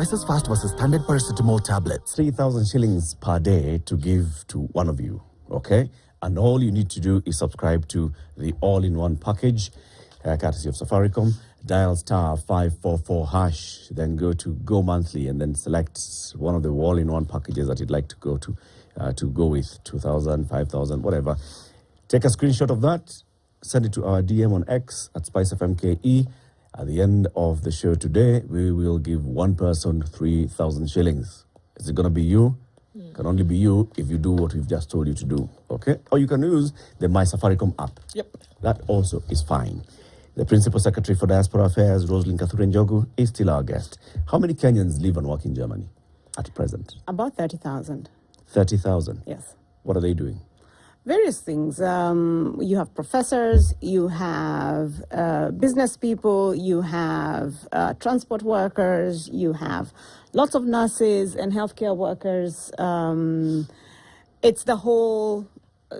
Prices Fast versus standard paracetamol tablets. 3,000 shillings per day to give to one of you, okay? And all you need to do is subscribe to the all-in-one package, courtesy of Safaricom. Dial star 544 hash, then go to Go Monthly, and then select one of the all-in-one packages that you'd like to go with, 2,000, 5,000, whatever. Take a screenshot of that, send it to our DM on X at SpiceFMKE. At the end of the show today, we will give one person 3,000 shillings. Is it going to be you? It can only be you if you do what we've just told you to do, okay? Or you can use the My Safaricom app. Yep. That also is fine. The Principal Secretary for Diaspora Affairs, Rosalind Kathure-Njogu, is still our guest. How many Kenyans live and work in Germany at present? About 30,000. 30,000? Yes. What are they doing? Various things. You have professors, you have business people, you have transport workers, you have lots of nurses and healthcare workers. It's the whole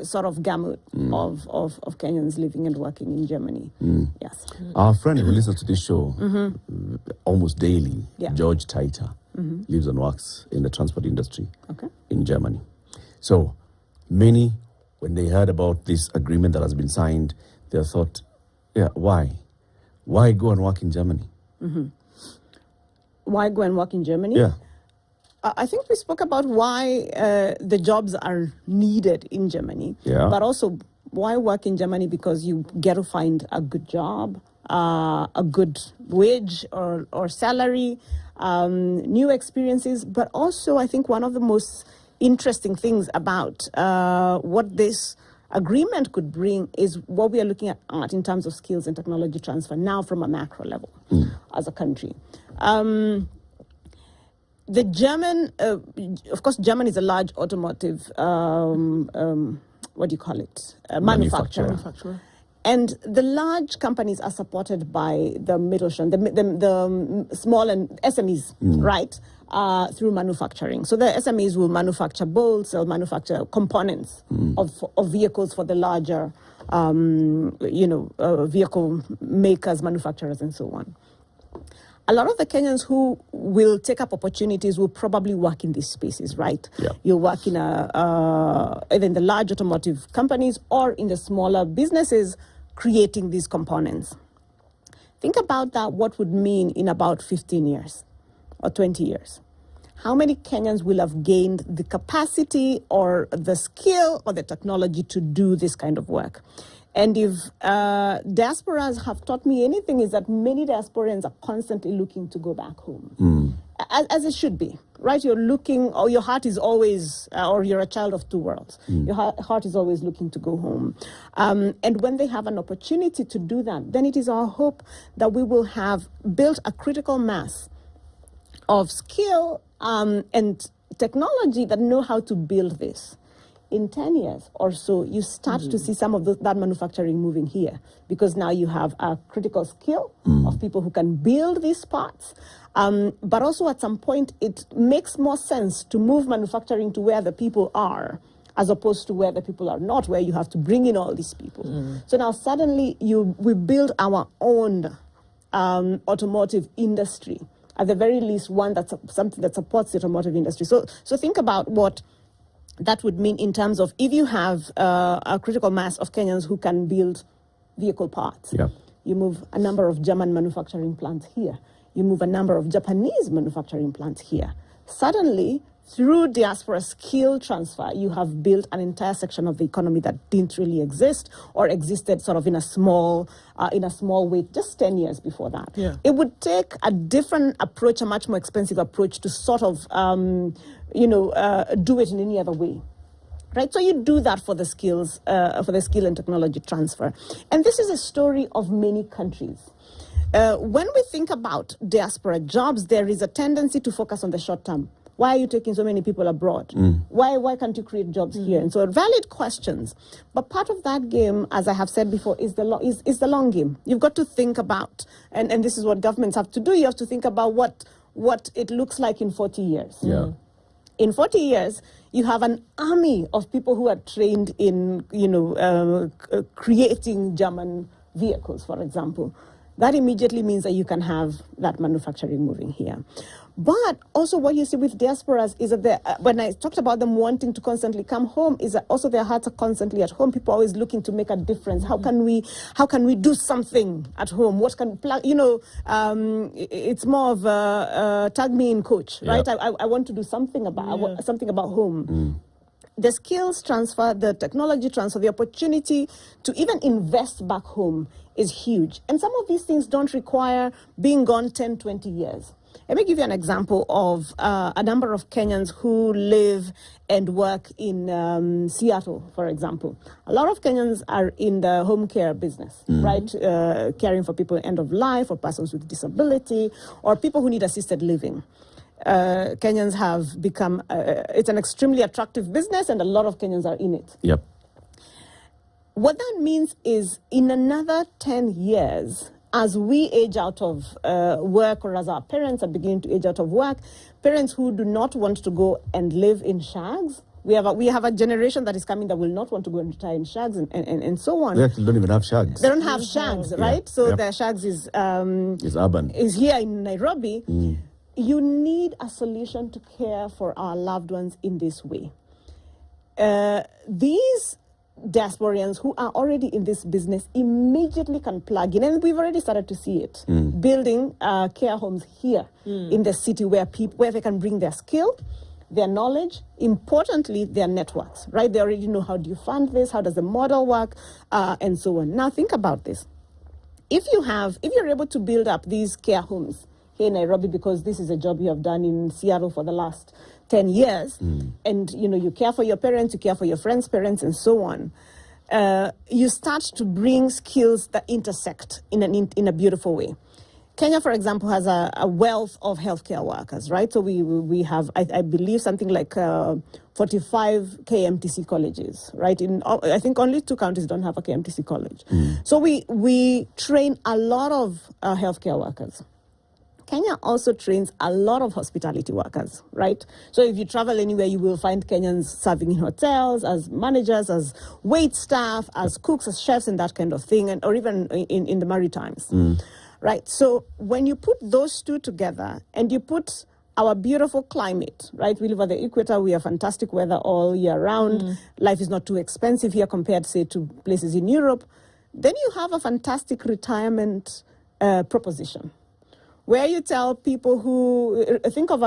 sort of gamut of Kenyans living and working in Germany. Yes. Our friend who listens to this show almost daily, Yeah. George Taita, lives and works in the transport industry in Germany. So many, when they heard about this agreement that has been signed, they thought, yeah, why? Why go and work in Germany? Why go and work in Germany? Yeah. I think we spoke about why the jobs are needed in Germany, Yeah. but also why work in Germany, because you get to find a good job, a good wage or salary, new experiences, but also I think one of the most interesting things about what this agreement could bring is what we are looking at in terms of skills and technology transfer now from a macro level as a country. The German, of course, Germany is a large automotive, what do you call it? Manufacturer. And the large companies are supported by the Mittelstand, the small and SMEs, right, through manufacturing. So the SMEs will manufacture bolts, they'll manufacture components of vehicles for the larger, vehicle makers, manufacturers, and so on. A lot of the Kenyans who will take up opportunities will probably work in these spaces, right? Yeah. You'll work in either in the large automotive companies or in the smaller businesses creating these components. Think about that, what would mean in about 15 years or 20 years. How many Kenyans will have gained the capacity or the skill or the technology to do this kind of work? And if diasporas have taught me anything, is that many diasporans are constantly looking to go back home, as it should be, right? You're looking, or your heart is always, or you're a child of two worlds. Your heart is always looking to go home. And when they have an opportunity to do that, then it is our hope that we will have built a critical mass of skill and technology that know how to build this. In 10 years or so, you start to see some of that manufacturing moving here, because now you have a critical skill of people who can build these parts. But also at some point, it makes more sense to move manufacturing to where the people are, as opposed to where the people are not, where you have to bring in all these people. So now suddenly we build our own automotive industry, at the very least one that's something that supports the automotive industry. So think about what that would mean in terms of if you have a critical mass of Kenyans who can build vehicle parts. Yeah. You move a number of German manufacturing plants here. You move a number of Japanese manufacturing plants here. Suddenly, through diaspora skill transfer, you have built an entire section of the economy that didn't really exist or existed sort of in a small way just 10 years before that. Yeah. It would take a different approach, a much more expensive approach to sort of, do it in any other way. Right, so you do that for the skills, for the skill and technology transfer. And this is a story of many countries. When we think about diaspora jobs, there is a tendency to focus on the short term. Why are you taking so many people abroad? Why can't you create jobs here? And so valid questions. But part of that game, as I have said before, is the long game. You've got to think about, and this is what governments have to do, you have to think about what it looks like in 40 years. Yeah. In 40 years, you have an army of people who are trained in, creating German vehicles, for example. That immediately means that you can have that manufacturing moving here. But also what you see with diasporas is that when I talked about them wanting to constantly come home, is that also their hearts are constantly at home. People are always looking to make a difference. How can we do something at home? What can it's more of a tag me in, coach, right? I want to do something about home. The skills transfer, the technology transfer, the opportunity to even invest back home is huge. And some of these things don't require being gone 10, 20 years. Let me give you an example of a number of Kenyans who live and work in Seattle, for example. A lot of Kenyans are in the home care business, right? Caring for people end of life, or persons with disability, or people who need assisted living. Kenyans have become, it's an extremely attractive business, and a lot of Kenyans are in it. Yep. What that means is in another 10 years, as we age out of work, or as our parents are beginning to age out of work, parents who do not want to go and live in shags, we have a generation that is coming that will not want to go and retire in shags and so on. They actually don't even have shags. They don't have shags, right? Yeah. So their shags is urban. Is here in Nairobi. You need a solution to care for our loved ones in this way. These diasporians who are already in this business immediately can plug in, and we've already started to see it, building care homes here in the city where they can bring their skill, their knowledge, importantly, their networks, right? They already know, how do you fund this, how does the model work, and so on. Now think about this. If you're able to build up these care homes here in Nairobi, because this is a job you have done in Seattle for the last 10 years, and you care for your parents, you care for your friends' parents, and so on, you start to bring skills that intersect in a beautiful way. Kenya, for example, has a wealth of healthcare workers, right? So we have, I believe, something like 45 KMTC colleges, right? I think only 2 counties don't have a KMTC college. So we train a lot of healthcare workers. Kenya also trains a lot of hospitality workers, right? So if you travel anywhere, you will find Kenyans serving in hotels, as managers, as wait staff, as cooks, as chefs, and that kind of thing, or even in the Maritimes, right? So when you put those two together, and you put our beautiful climate, right? We live at the equator, we have fantastic weather all year round. Life is not too expensive here compared, say, to places in Europe. Then you have a fantastic retirement proposition, where you tell people who think of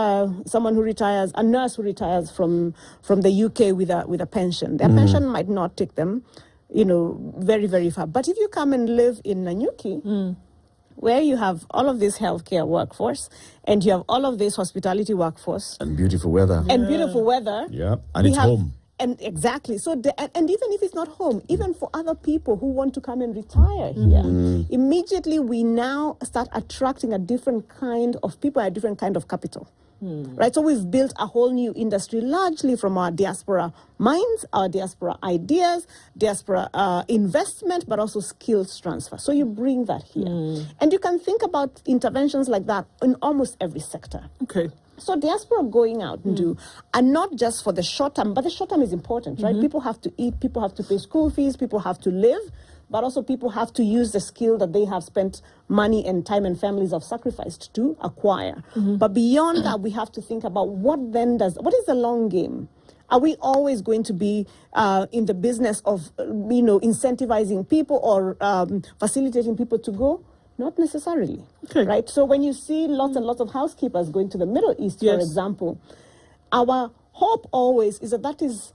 someone who retires, a nurse who retires from the UK with a pension. Their pension might not take them, very, very far. But if you come and live in Nanyuki, where you have all of this healthcare workforce, and you have all of this hospitality workforce, and beautiful weather, yeah, and it's home. And exactly. So, and even if it's not home, even for other people who want to come and retire here, immediately we now start attracting a different kind of people, a different kind of capital. Right? So we've built a whole new industry, largely from our diaspora minds, our diaspora ideas, diaspora investment, but also skills transfer. So you bring that here. And you can think about interventions like that in almost every sector. Okay. So diaspora going out and do, and not just for the short term, but the short term is important, right? People have to eat, people have to pay school fees, people have to live, but also people have to use the skill that they have spent money and time and families have sacrificed to acquire. But beyond that, we have to think about what is the long game? Are we always going to be in the business of, incentivizing people or facilitating people to go? Not necessarily, right? So when you see lots and lots of housekeepers going to the Middle East, for example, our hope always is that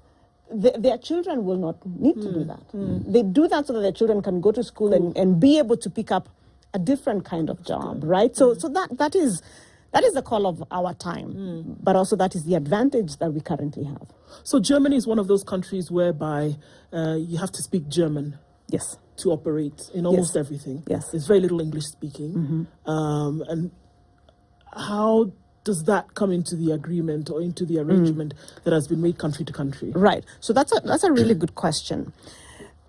their children will not need to do that. They do that so that their children can go to school and be able to pick up a different kind of job, right? So that is the call of our time, but also that is the advantage that we currently have. So Germany is one of those countries whereby you have to speak German. Yes. To operate in almost everything. Yes. There's very little English speaking. And how does that come into the agreement or into the arrangement that has been made country to country? Right. So that's a really good question.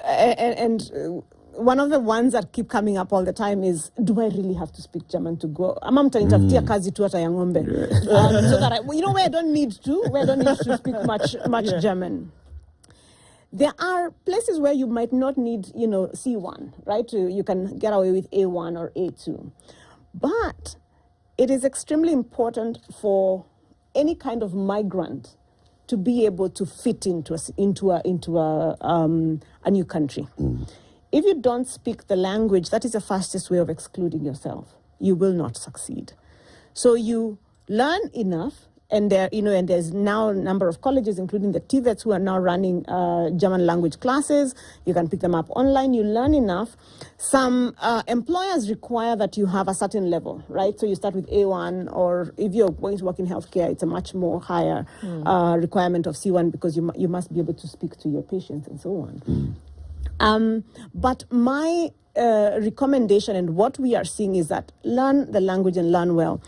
And one of the ones that keep coming up all the time is, do I really have to speak German to go? Ama mtanitafutia kazi tu hata ya ng'ombe. So that where I don't need to speak much German. There are places where you might not need, C1, right? You can get away with A1 or A2. But it is extremely important for any kind of migrant to be able to fit into a new country. If you don't speak the language, that is the fastest way of excluding yourself. You will not succeed. So you learn enough, and there's now a number of colleges, including the TVETs, who are now running German language classes. You can pick them up online. You learn enough. Some employers require that you have a certain level, right? So you start with A1, or if you're going to work in healthcare, it's a much more higher requirement of C1, because you must be able to speak to your patients and so on. But my recommendation and what we are seeing is that learn the language and learn well.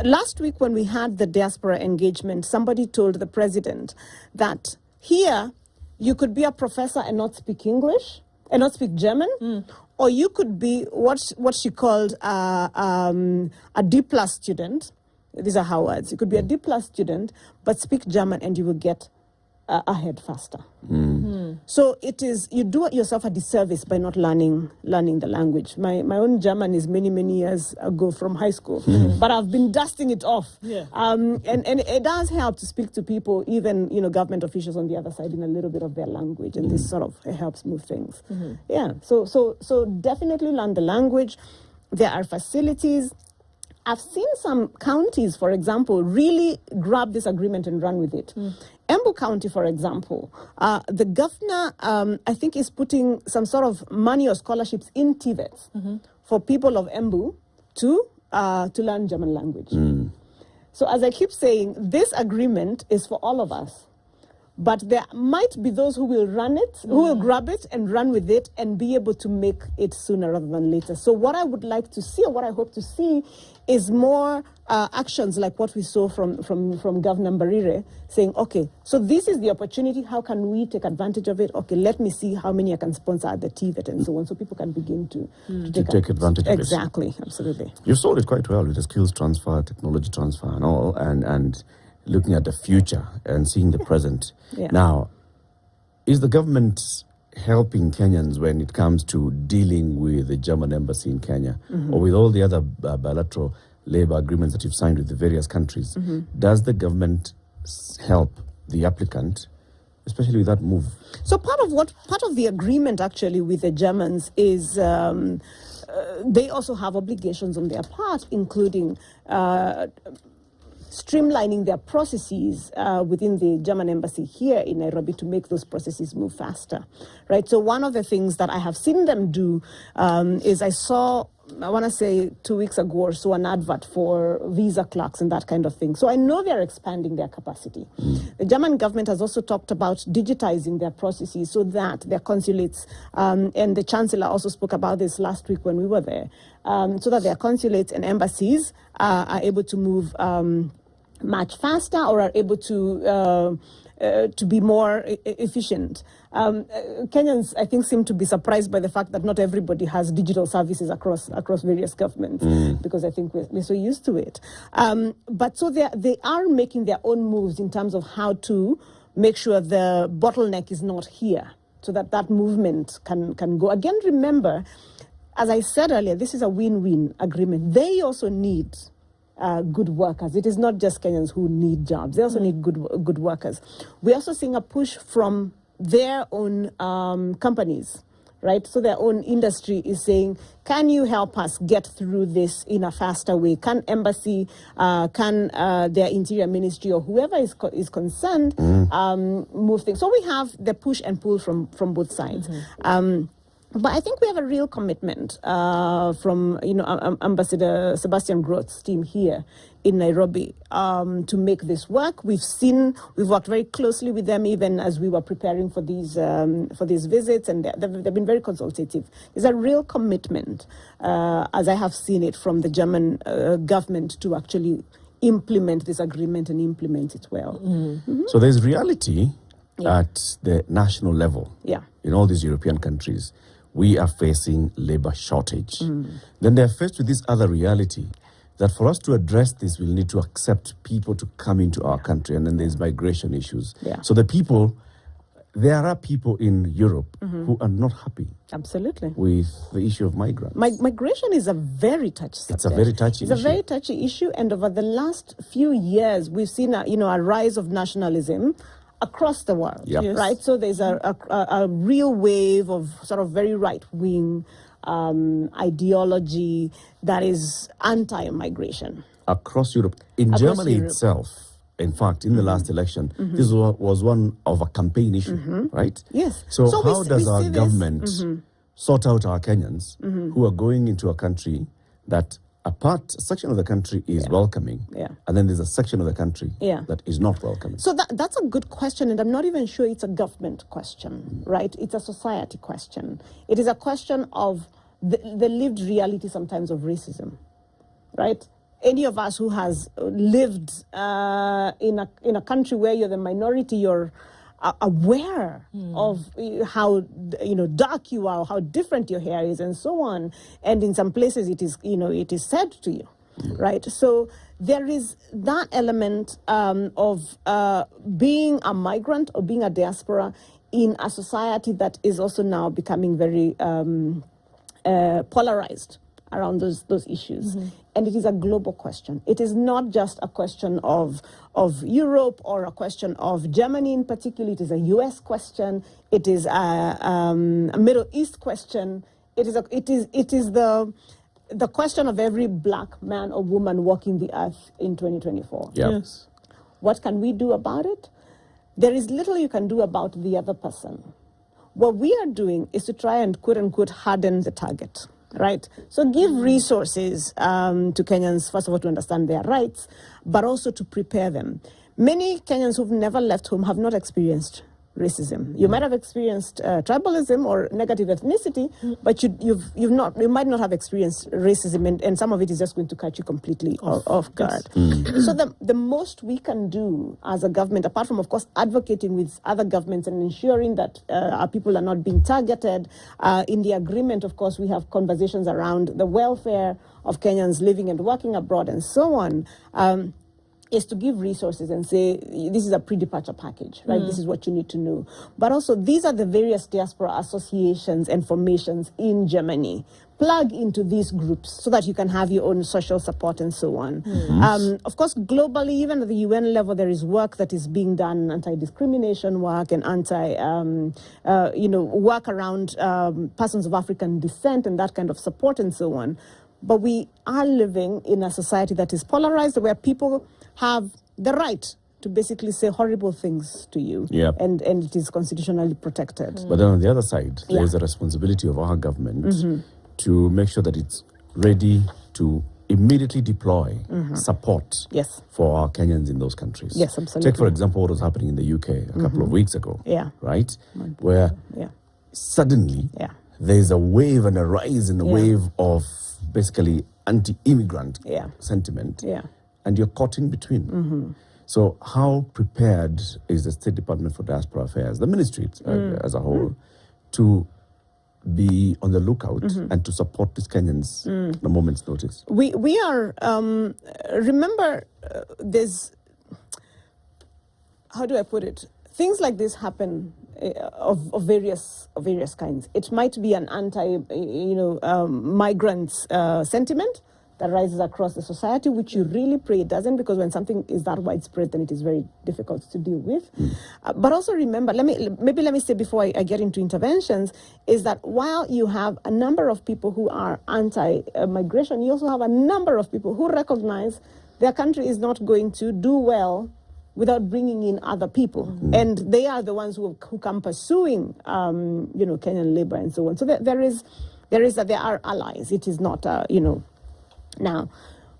Last week when we had the diaspora engagement, somebody told the president that here you could be a professor and not speak English and not speak German, or you could be what she called a D+ student. These are her words. You could be a D+ student, but speak German and you will get ahead faster. So it is, you do yourself a disservice by not learning the language. My own German is many years ago from high school, but I've been dusting it off. And it does help to speak to people, even government officials on the other side, in a little bit of their language, and this sort of helps move things. So definitely learn the language. There are facilities. I've seen some counties, for example, really grab this agreement and run with it. Embu County, for example, the governor, I think, is putting some sort of money or scholarships in TVETs for people of Embu to learn German language. So as I keep saying, this agreement is for all of us. But there might be those who will run it, who will grab it and run with it and be able to make it sooner rather than later. So what I would like to see, or what I hope to see, is more actions like what we saw from Governor Mbarire, saying, okay, so this is the opportunity. How can we take advantage of it? Okay, let me see how many I can sponsor at the TVET and so on, so people can begin to take advantage of it. Exactly, absolutely. You've sold it quite well with the skills transfer, technology transfer and all, and looking at the future and seeing the present. Now, is the government helping Kenyans when it comes to dealing with the German embassy in Kenya or with all the other bilateral labor agreements that you've signed with the various countries? Does the government help the applicant, especially with that move? So part of the agreement actually with the Germans is they also have obligations on their part, including streamlining their processes within the German embassy here in Nairobi to make those processes move faster, right? So one of the things that I have seen them do is I want to say 2 weeks ago or so, an advert for visa clerks and that kind of thing. So I know they're expanding their capacity. The German government has also talked about digitizing their processes so that their consulates, and the Chancellor also spoke about this last week when we were there, so that their consulates and embassies are able to move much faster, or are able to be more efficient. Kenyans, I think, seem to be surprised by the fact that not everybody has digital services across various governments, because I think we're so used to it. But so they are making their own moves in terms of how to make sure the bottleneck is not here, so that movement can go. Again, remember, as I said earlier, this is a win-win agreement. They also need good workers. It is not just Kenyans who need jobs. They also need good workers. We're also seeing a push from their own companies, right? So their own industry is saying, can you help us get through this in a faster way? Can embassy, can their interior ministry, or whoever is concerned, move things? So we have the push and pull from both sides. But I think we have a real commitment from Ambassador Sebastian Groth's team here in Nairobi to make this work. We've worked very closely with them even as we were preparing for these visits, and they've been very consultative. There's a real commitment, as I have seen it, from the German government to actually implement this agreement and implement it well. So there's reality at the national level. In all these European countries, we are facing labor shortage. Then they're faced with this other reality that for us to address this, we'll need to accept people to come into our country, and then there's migration issues. So the people there are people in Europe who are not happy Absolutely. with the issue of migrants. Migration is a very touchy subject. It's a very touchy issue. It's a very touchy issue, and over the last few years, we've seen a rise of nationalism across the world, Yep. Yes. right? So there's a real wave of sort of very right-wing ideology that is anti-migration. Across Europe. In Across Germany Europe. itself, in fact, in the last election, this was one of a campaign issue, right? Yes. So So how we does see our this- government sort out our Kenyans who are going into a country that a section of the country is welcoming, Yeah. and then there's a section of the country that is not welcoming? So that's a good question, and I'm not even sure it's a government question, right? It's a society question. It is a question of the lived reality sometimes of racism, right? Any of us who has lived in a country where you're the minority, you're aware of how dark you are, how different your hair is, and so on. And in some places, it is said to you, right? So there is that element of being a migrant or being a diaspora in a society that is also now becoming very polarized around those issues. And it is a global question. It is not just a question of Europe or a question of Germany in particular. It is a US question. It is a Middle East question. It is the question of every black man or woman walking the earth in 2024. Yeah. Yes. What can we do about it? There is little you can do about the other person. What we are doing is to try and quote unquote harden the target. Right? So give resources to Kenyans, first of all, to understand their rights, but also to prepare them. Many Kenyans who've never left home have not experienced racism. You might have experienced tribalism or negative ethnicity, but you might not have experienced racism, and some of it is just going to catch you completely off guard. So the most we can do as a government, apart from, of course, advocating with other governments and ensuring that our people are not being targeted, in the agreement, of course, we have conversations around the welfare of Kenyans living and working abroad and so on, is to give resources and say, this is a pre-departure package, right? This is what you need to know. But also, these are the various diaspora associations and formations in Germany. Plug into these groups so that you can have your own social support and so on. Of course, globally, even at the UN level, there is work that is being done, anti-discrimination work and work around persons of African descent and that kind of support and so on. But we are living in a society that is polarized, where people have the right to basically say horrible things to you. Yep. And it is constitutionally protected. But then on the other side, there is a responsibility of our government to make sure that it's ready to immediately deploy support for our Kenyans in those countries. Yes, absolutely. Take, for example, what was happening in the UK a couple of weeks ago, right? Where suddenly there's a wave and a rise in a wave of basically anti-immigrant sentiment, and you're caught in between. So how prepared is the State Department for Diaspora Affairs, the ministry as a whole, to be on the lookout and to support these Kenyans at a moment's notice? We are, remember, there's, how do I put it? Things like this happen of various kinds. It might be an migrant sentiment that rises across the society, which you really pray it doesn't, because when something is that widespread, then it is very difficult to deal with. But also remember, let me say before I get into interventions, is that while you have a number of people who are anti-migration, you also have a number of people who recognize their country is not going to do well without bringing in other people. And they are the ones who come pursuing, Kenyan labor and so on. So there are allies. It is not, Now,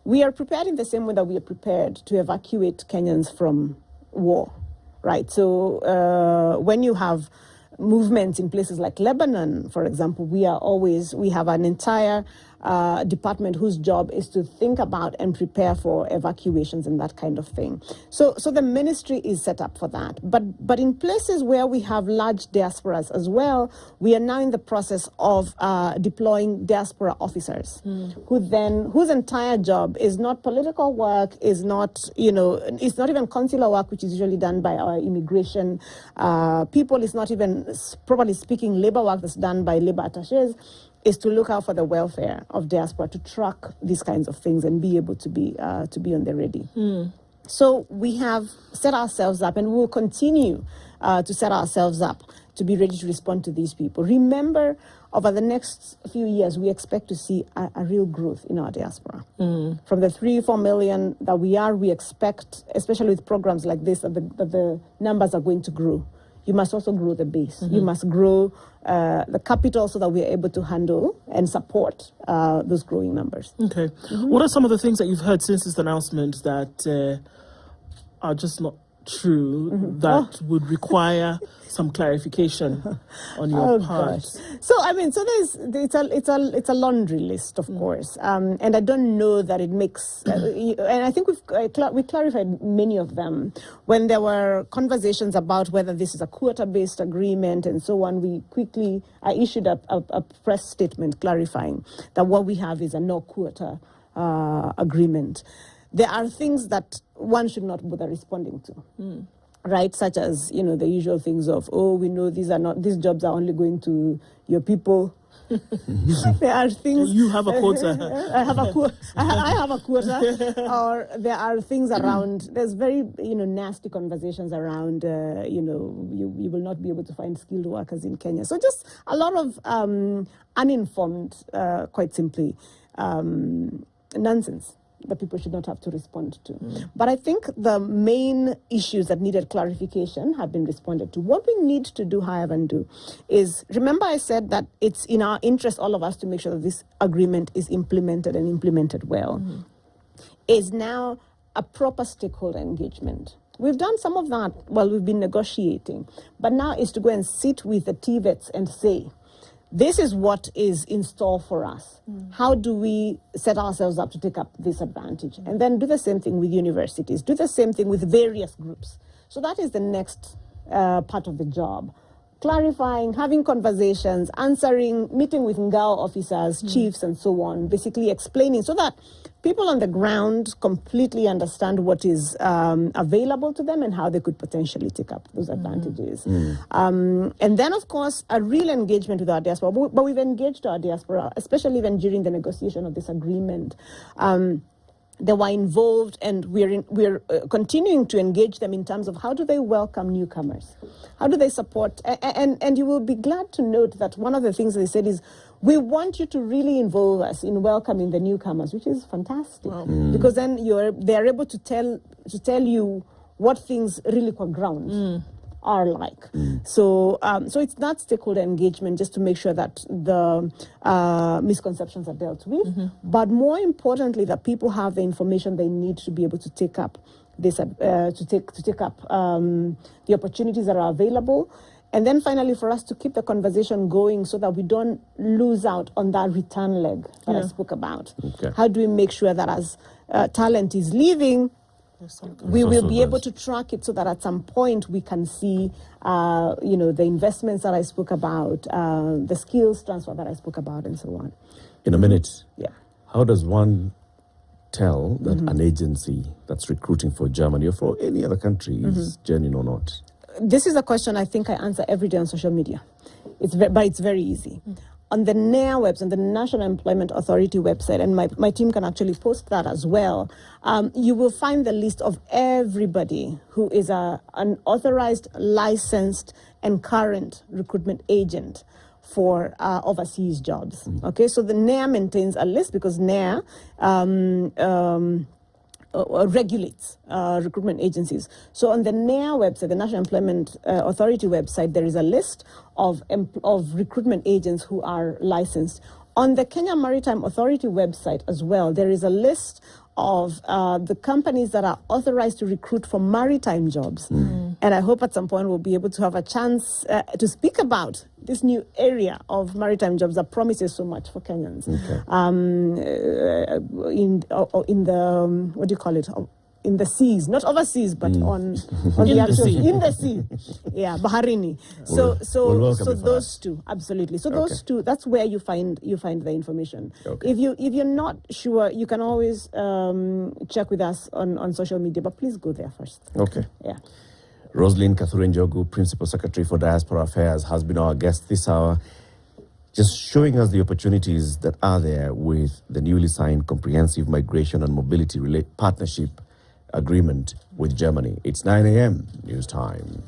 we are prepared in the same way that we are prepared to evacuate Kenyans from war, right? So when you have movements in places like Lebanon, for example, we have an entire department whose job is to think about and prepare for evacuations and that kind of thing. So the ministry is set up for that. But in places where we have large diasporas as well, we are now in the process of deploying diaspora officers whose entire job is not political work, is not, it's not even consular work, which is usually done by our immigration people. It's not even, properly speaking, labor work that's done by labor attaches, is to look out for the welfare of diaspora, to track these kinds of things and be able to be on the ready. So we have set ourselves up, and we will continue to set ourselves up to be ready to respond to these people. Remember, over the next few years, we expect to see a real growth in our diaspora. From the 3-4 million that we expect, especially with programs like this, that the numbers are going to grow. You must also grow the base. You must grow the capital so that we are able to handle and support those growing numbers. Okay. What are some of the things that you've heard since this announcement that are just not true, that would require some clarification on your part? Gosh. So it's a laundry list, of course, and I don't know that it makes. And I think we clarified many of them when there were conversations about whether this is a quota-based agreement and so on. I issued a press statement clarifying that what we have is a no quota agreement. There are things that one should not bother responding to, right? Such as, the usual things of, we know these jobs are only going to your people. There are things. You have a quota. I have a quota. Or there are things around. There's very nasty conversations around. You will not be able to find skilled workers in Kenya. So just a lot of uninformed, quite simply, nonsense that people should not have to respond to. But I think the main issues that needed clarification have been responded to. What we need to do, however, is, remember I said that it's in our interest, all of us, to make sure that this agreement is implemented and implemented well, is now a proper stakeholder engagement. We've done some of that while we've been negotiating, but now is to go and sit with the TVETs and say, this is what is in store for us. How do we set ourselves up to take up this advantage? And then do the same thing with universities, do the same thing with various groups. So that is the next part of the job. Clarifying, having conversations, answering, meeting with Ngao officers, chiefs, and so on, basically explaining so that people on the ground completely understand what is available to them and how they could potentially take up those advantages. And then, of course, a real engagement with our diaspora. But we've engaged our diaspora, especially even during the negotiation of this agreement. They were involved, and we're continuing to engage them in terms of how do they welcome newcomers? How do they support? And you will be glad to note that one of the things they said is, we want you to really involve us in welcoming the newcomers, which is fantastic. Because then they're able to tell you what things really on ground are like. So it's that stakeholder engagement, just to make sure that the misconceptions are dealt with, but more importantly, that people have the information they need to be able to take up this, to take up the opportunities that are available. And then finally, for us to keep the conversation going so that we don't lose out on that return leg that I spoke about. How do we make sure that as talent is leaving, we will be able to track it so that at some point we can see, the investments that I spoke about, the skills transfer that I spoke about, and so on. In a minute, how does one tell that an agency that's recruiting for Germany or for any other country is genuine or not? This is a question I think I answer every day on social media. But it's very easy. On the NEA website, on the National Employment Authority website, and my team can actually post that as well, you will find the list of everybody who is an authorized, licensed, and current recruitment agent for overseas jobs. Okay, so the NEA maintains a list because NEA regulates recruitment agencies. So on the NEA website, the National Employment Authority website, there is a list of recruitment agents who are licensed. On the Kenya Maritime Authority website as well, there is a list of the companies that are authorized to recruit for maritime jobs. And I hope at some point we'll be able to have a chance to speak about this new area of maritime jobs that promises so much for Kenyans. Okay. In the, what do you call it? In the seas, not overseas, but on the In the actual sea. in the sea. Yeah, Baharini. We'll welcome you for Those two, absolutely. So those two, that's where you find the information. Okay. If you're not sure, you can always check with us on social media, but please go there first. Okay. Yeah. Roslyn Kathurenjogu, Principal Secretary for Diaspora Affairs, has been our guest this hour, just showing us the opportunities that are there with the newly signed Comprehensive Migration and Mobility Partnership Agreement with Germany. It's 9 a.m. news time.